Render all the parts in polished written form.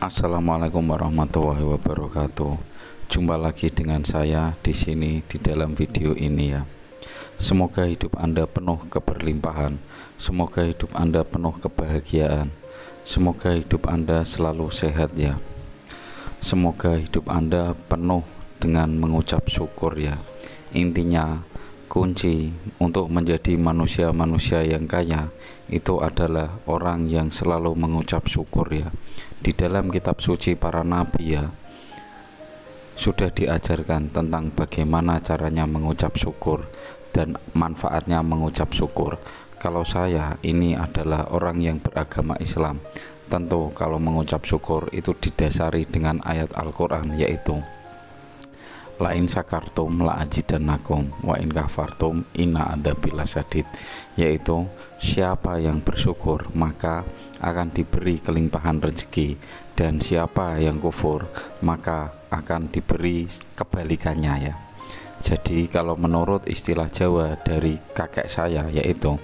Assalamualaikum warahmatullahi wabarakatuh. Jumpa lagi dengan saya di sini di dalam video ini ya. Semoga hidup Anda penuh keberlimpahan. Semoga hidup Anda penuh kebahagiaan. Semoga hidup Anda selalu sehat ya. Semoga hidup Anda penuh dengan mengucap syukur ya. Intinya kunci untuk menjadi manusia-manusia yang kaya itu adalah orang yang selalu mengucap syukur ya. Di dalam kitab suci para nabi ya sudah diajarkan tentang bagaimana caranya mengucap syukur dan manfaatnya mengucap syukur. Kalau saya ini adalah orang yang beragama Islam, tentu kalau mengucap syukur itu didasari dengan ayat Al-Quran, yaitu la in syakartum la azidannakum wa in kafartum inna adzabi lasyadid, yaitu siapa yang bersyukur maka akan diberi kelimpahan rezeki, dan siapa yang kufur maka akan diberi kebalikannya ya. Jadi kalau menurut istilah Jawa dari kakek saya, yaitu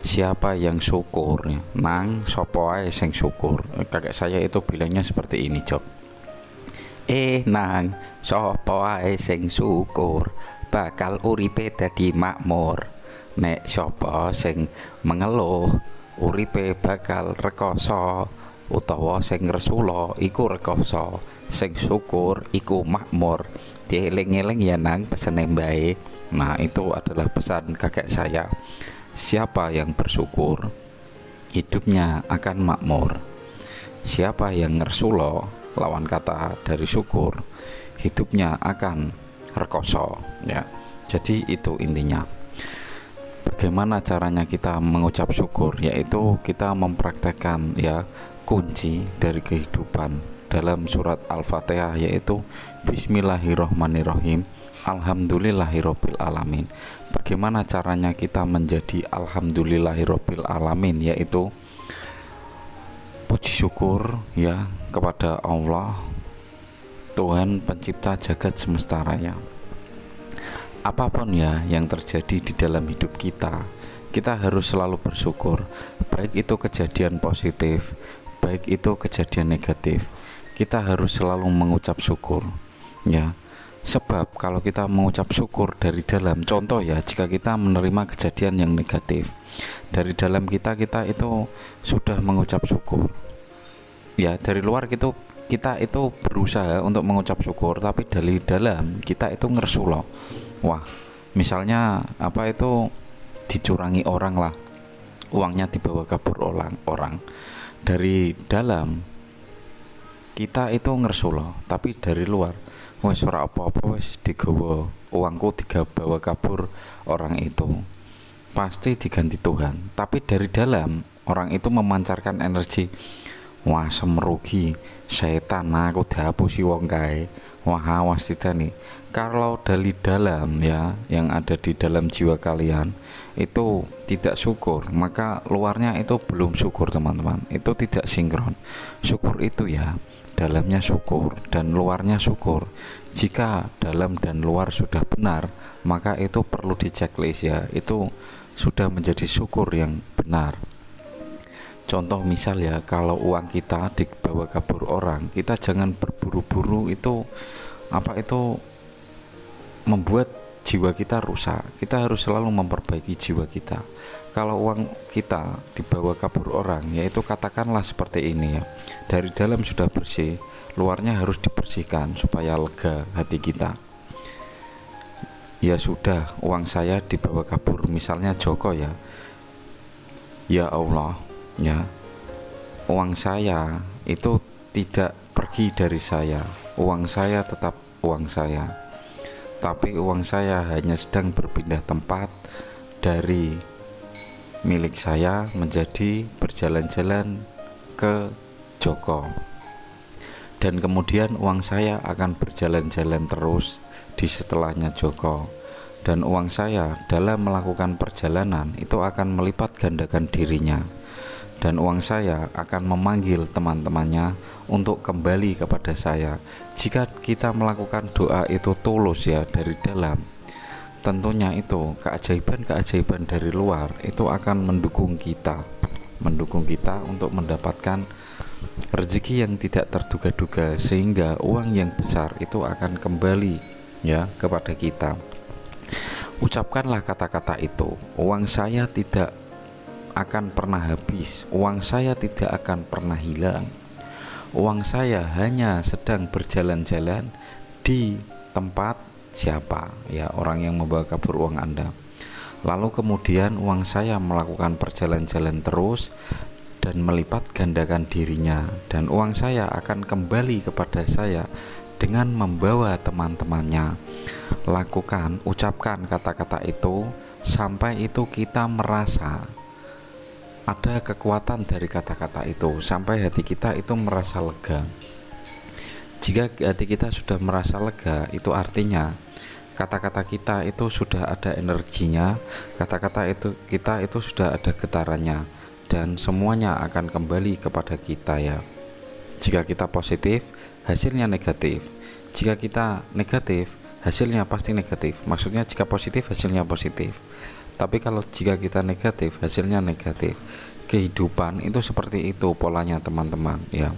siapa yang syukur ya, nang sopo ae sing syukur. Kakek saya itu bilangnya seperti ini, Job. Nang sapa ae sing syukur bakal uripe dadi makmur. Nek sapa sing mengeluh uripe bakal rekoso, utawa sing ngresula iku rekoso, sing syukur iku makmur. Dieling-eling ya nang pesene mbae. Nah, itu adalah pesan kakek saya. Siapa yang bersyukur hidupnya akan makmur. Siapa yang ngresula, lawan kata dari syukur, hidupnya akan rekoso ya. Jadi itu intinya. Bagaimana caranya kita mengucap syukur, yaitu kita mempraktekkan ya kunci dari kehidupan dalam surat Al-Fatihah, yaitu Bismillahirrohmanirrohim, Alhamdulillahirobbil alamin. Bagaimana caranya kita menjadi Alhamdulillahirobbil alamin, yaitu puji syukur ya kepada Allah, Tuhan pencipta jagat semesta raya. Apapun ya yang terjadi di dalam hidup kita, kita harus selalu bersyukur. Baik itu kejadian positif, baik itu kejadian negatif, kita harus selalu mengucap syukur ya. Sebab kalau kita mengucap syukur dari dalam, contoh ya, jika kita menerima kejadian yang negatif, dari dalam kita itu sudah mengucap syukur ya. Dari luar kita itu berusaha untuk mengucap syukur, tapi dari dalam kita itu ngersulo. Wah, misalnya apa itu dicurangi orang lah, uangnya dibawa kabur orang. Dari dalam kita itu ngersulo, tapi dari luar wes ora apa-apa, wes digawa uangku dibawa kabur orang itu, pasti diganti Tuhan. Tapi dari dalam orang itu memancarkan energi, wah semerugi, setan aku dihapusi wong kae, wah awas nih. Kalau dari dalam ya, yang ada di dalam jiwa kalian itu tidak syukur, maka luarnya itu belum syukur teman-teman. Itu tidak sinkron. Syukur itu ya dalamnya syukur dan luarnya syukur. Jika dalam dan luar sudah benar, maka itu perlu diceklis ya, itu sudah menjadi syukur yang benar. Contoh misal ya, kalau uang kita dibawa kabur orang, kita jangan berburu-buru, itu membuat jiwa kita rusak. Kita harus selalu memperbaiki jiwa kita. Kalau uang kita dibawa kabur orang, yaitu katakanlah seperti ini ya, dari dalam sudah bersih, luarnya harus dibersihkan supaya lega hati kita. Ya sudah, uang saya dibawa kabur, misalnya Joko ya, ya Allah ya, uang saya itu tidak pergi dari saya, uang saya tetap uang saya, tapi uang saya hanya sedang berpindah tempat dari milik saya menjadi berjalan-jalan ke Joko, dan kemudian uang saya akan berjalan-jalan terus di setelahnya Joko, dan uang saya dalam melakukan perjalanan itu akan melipat gandakan dirinya, dan uang saya akan memanggil teman-temannya untuk kembali kepada saya. Jika kita melakukan doa itu tulus ya dari dalam, tentunya itu keajaiban-keajaiban dari luar itu akan mendukung kita untuk mendapatkan rezeki yang tidak terduga-duga, sehingga uang yang besar itu akan kembali ya kepada kita. Ucapkanlah kata-kata itu, uang saya tidak akan pernah habis, uang saya tidak akan pernah hilang, uang saya hanya sedang berjalan-jalan di tempat siapa ya, orang yang membawa kabur uang Anda. Lalu kemudian uang saya melakukan perjalanan terus dan melipat gandakan dirinya, dan uang saya akan kembali kepada saya dengan membawa teman-temannya. Lakukan, ucapkan kata-kata itu sampai itu kita merasa ada kekuatan dari kata-kata itu, sampai hati kita itu merasa lega. Jika hati kita sudah merasa lega, itu artinya kata-kata kita itu sudah ada energinya, kata-kata itu kita itu sudah ada getarannya, dan semuanya akan kembali kepada kita ya. Jika kita positif, hasilnya negatif. Jika kita negatif, hasilnya pasti negatif. Maksudnya jika positif, hasilnya positif. Tapi kalau jika kita negatif, hasilnya negatif. Kehidupan itu seperti itu polanya teman-teman ya.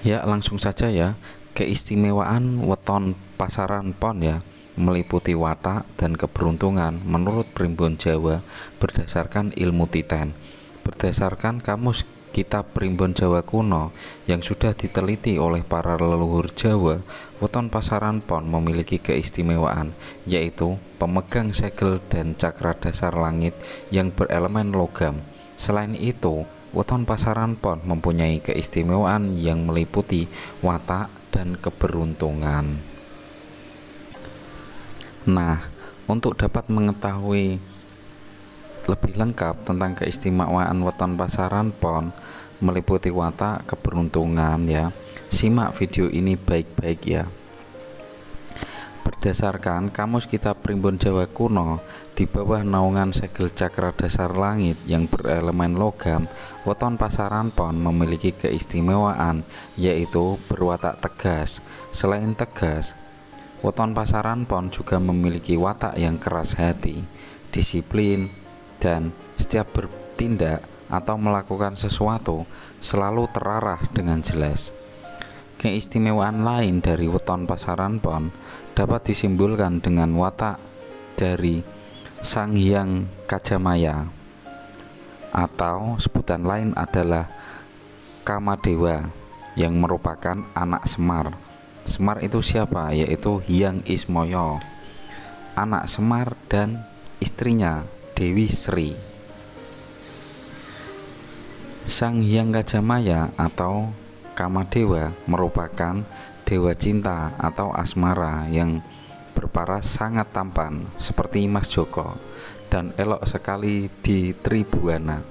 Ya, langsung saja ya. Keistimewaan weton pasaran pon ya, meliputi watak dan keberuntungan menurut Primbon Jawa berdasarkan ilmu Titen. Berdasarkan kamus Kitab Primbon Jawa Kuno yang sudah diteliti oleh para leluhur Jawa, weton pasaran pon memiliki keistimewaan, yaitu pemegang segel dan cakra dasar langit yang berelemen logam. Selain itu, weton pasaran pon mempunyai keistimewaan yang meliputi watak dan keberuntungan. Nah, untuk dapat mengetahui lebih lengkap tentang keistimewaan weton pasaran pon meliputi watak keberuntungan ya, simak video ini baik-baik ya. Berdasarkan kamus Kitab Primbon Jawa Kuno, di bawah naungan segel cakra dasar langit yang berelemen logam, weton pasaran pon memiliki keistimewaan, yaitu berwatak tegas. Selain tegas, weton pasaran pon juga memiliki watak yang keras hati, disiplin, dan setiap bertindak atau melakukan sesuatu selalu terarah dengan jelas. Keistimewaan lain dari weton pasaran pon dapat disimbolkan dengan watak dari Sang Hyang Kajamaya, atau sebutan lain adalah Kamadewa, yang merupakan anak Semar. Semar itu siapa? Yaitu Hyang Ismoyo, anak Semar dan istrinya Dewi Sri. Sang Hyang Kajamaya atau Kamadewa merupakan dewa cinta atau asmara yang berparas sangat tampan seperti Mas Joko dan elok sekali di Tribuana.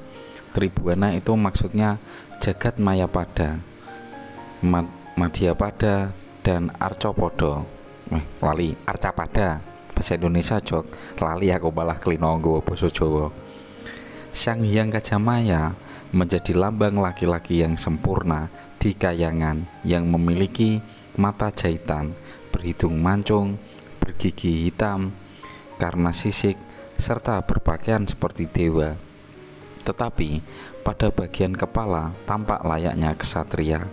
Tribuana itu maksudnya jagat Mayapada, Madyapada, dan Arcopodo. Lali Arcapada. Bahasa Indonesia jok lali aku malah klinonggo basa Jawa. Sang Hyang Kajamaya menjadi lambang laki-laki yang sempurna di kayangan, yang memiliki mata jahitan, berhidung mancung, bergigi hitam karena sisik, serta berpakaian seperti dewa. Tetapi pada bagian kepala tampak layaknya kesatria.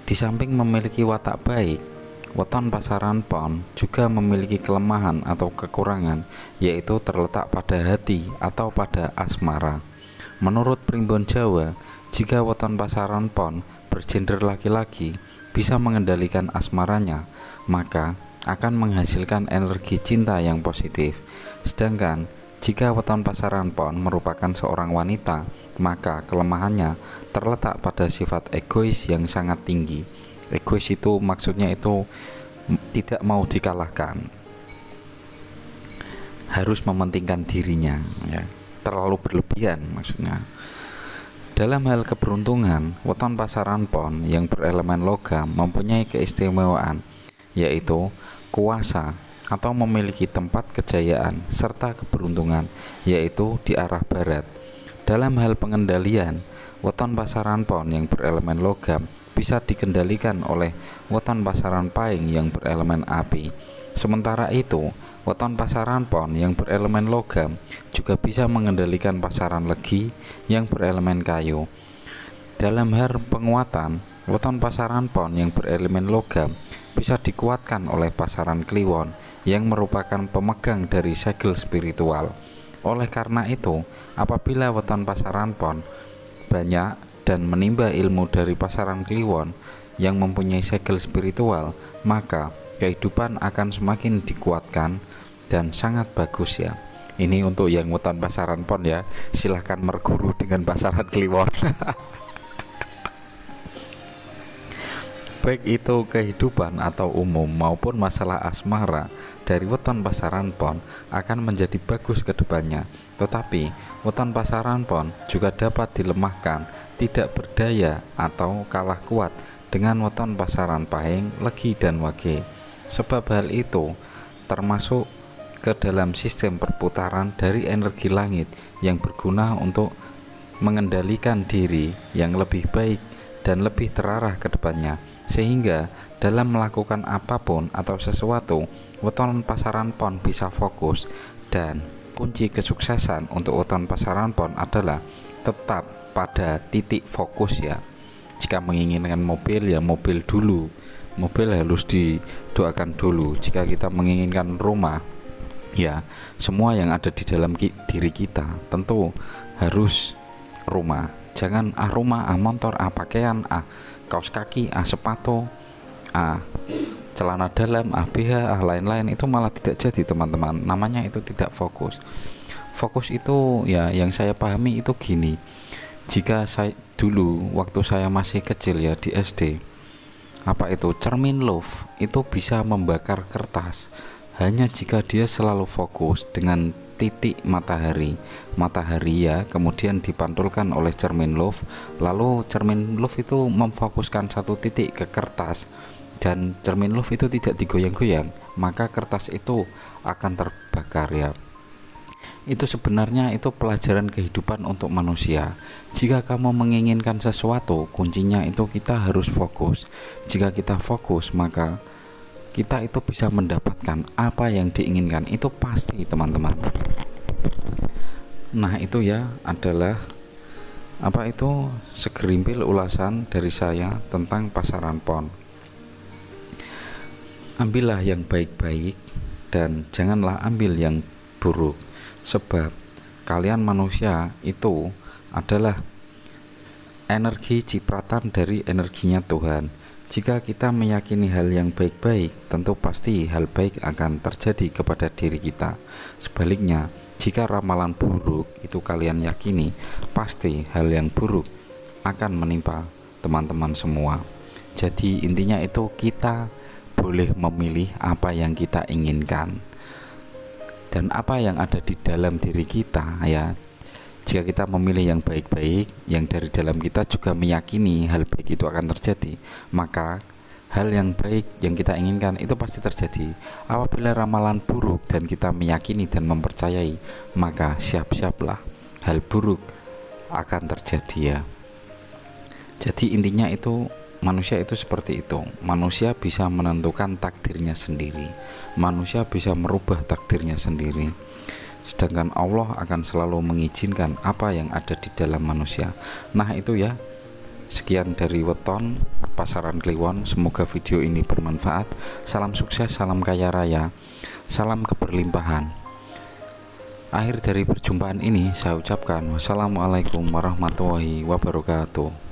Di samping memiliki watak baik, weton pasaran pon juga memiliki kelemahan atau kekurangan, yaitu terletak pada hati atau pada asmara. Menurut Primbon Jawa, jika weton pasaran pon bergender laki-laki bisa mengendalikan asmaranya, maka akan menghasilkan energi cinta yang positif. Sedangkan jika weton pasaran pon merupakan seorang wanita, maka kelemahannya terletak pada sifat egois yang sangat tinggi. Egois itu maksudnya itu tidak mau dikalahkan, harus mementingkan dirinya ya. Terlalu berlebihan maksudnya. Dalam hal keberuntungan, weton pasaran pon yang berelemen logam mempunyai keistimewaan, yaitu kuasa atau memiliki tempat kejayaan serta keberuntungan, yaitu di arah barat. Dalam hal pengendalian, weton pasaran pon yang berelemen logam bisa dikendalikan oleh weton pasaran paing yang berelemen api. Sementara itu, weton pasaran pon yang berelemen logam juga bisa mengendalikan pasaran legi yang berelemen kayu. Dalam hal penguatan, weton pasaran pon yang berelemen logam bisa dikuatkan oleh pasaran kliwon yang merupakan pemegang dari segel spiritual. Oleh karena itu, apabila weton pasaran pon banyak dan menimba ilmu dari pasaran kliwon yang mempunyai segel spiritual, maka kehidupan akan semakin dikuatkan dan sangat bagus ya. Ini untuk yang weton pasaran pon ya, silahkan merguru dengan pasaran kliwon. Baik itu kehidupan atau umum maupun masalah asmara, dari weton pasaran pon akan menjadi bagus ke depannya. Tetapi weton pasaran pon juga dapat dilemahkan, tidak berdaya atau kalah kuat dengan weton pasaran pahing, legi dan wage. Sebab hal itu termasuk ke dalam sistem perputaran dari energi langit yang berguna untuk mengendalikan diri yang lebih baik dan lebih terarah ke depannya. Sehingga dalam melakukan apapun atau sesuatu, weton pasaran pon bisa fokus. Dan kunci kesuksesan untuk weton pasaran pon adalah tetap pada titik fokus ya. Jika menginginkan mobil ya mobil dulu, mobil harus didoakan dulu. Jika kita menginginkan rumah ya semua yang ada di dalam diri kita tentu harus rumah. Jangan rumah, motor, pakaian, kaos kaki, sepatu, celana dalam, BH, lain-lain, itu malah tidak jadi teman-teman. Namanya itu tidak fokus. Fokus itu ya yang saya pahami itu gini. Jika saya dulu waktu saya masih kecil ya di SD, cermin love itu bisa membakar kertas hanya jika dia selalu fokus dengan titik matahari ya, kemudian dipantulkan oleh cermin love, lalu cermin love itu memfokuskan satu titik ke kertas dan cermin love itu tidak digoyang-goyang, maka kertas itu akan terbakar ya. Itu sebenarnya itu pelajaran kehidupan untuk manusia. Jika kamu menginginkan sesuatu, kuncinya itu kita harus fokus. Jika kita fokus, maka kita itu bisa mendapatkan apa yang diinginkan, itu pasti teman-teman. Nah itu ya adalah segerimpil ulasan dari saya tentang pasaran pon. Ambillah yang baik-baik dan janganlah ambil yang buruk, sebab kalian manusia itu adalah energi cipratan dari energinya Tuhan. Jika kita meyakini hal yang baik-baik, tentu pasti hal baik akan terjadi kepada diri kita. Sebaliknya, jika ramalan buruk itu kalian yakini, pasti hal yang buruk akan menimpa teman-teman semua. Jadi intinya itu kita boleh memilih apa yang kita inginkan dan apa yang ada di dalam diri kita ya. Jika kita memilih yang baik-baik, yang dari dalam kita juga meyakini hal baik itu akan terjadi, maka hal yang baik yang kita inginkan itu pasti terjadi. Apabila ramalan buruk dan kita meyakini dan mempercayai, maka siap-siaplah hal buruk akan terjadi ya. Jadi intinya itu manusia itu seperti itu. Manusia bisa menentukan takdirnya sendiri. Manusia bisa merubah takdirnya sendiri. Sedangkan Allah akan selalu mengizinkan apa yang ada di dalam manusia. Nah itu ya, sekian dari weton pasaran kliwon. Semoga video ini bermanfaat. Salam sukses, salam kaya raya, salam keberlimpahan. Akhir dari perjumpaan ini saya ucapkan wassalamualaikum warahmatullahi wabarakatuh.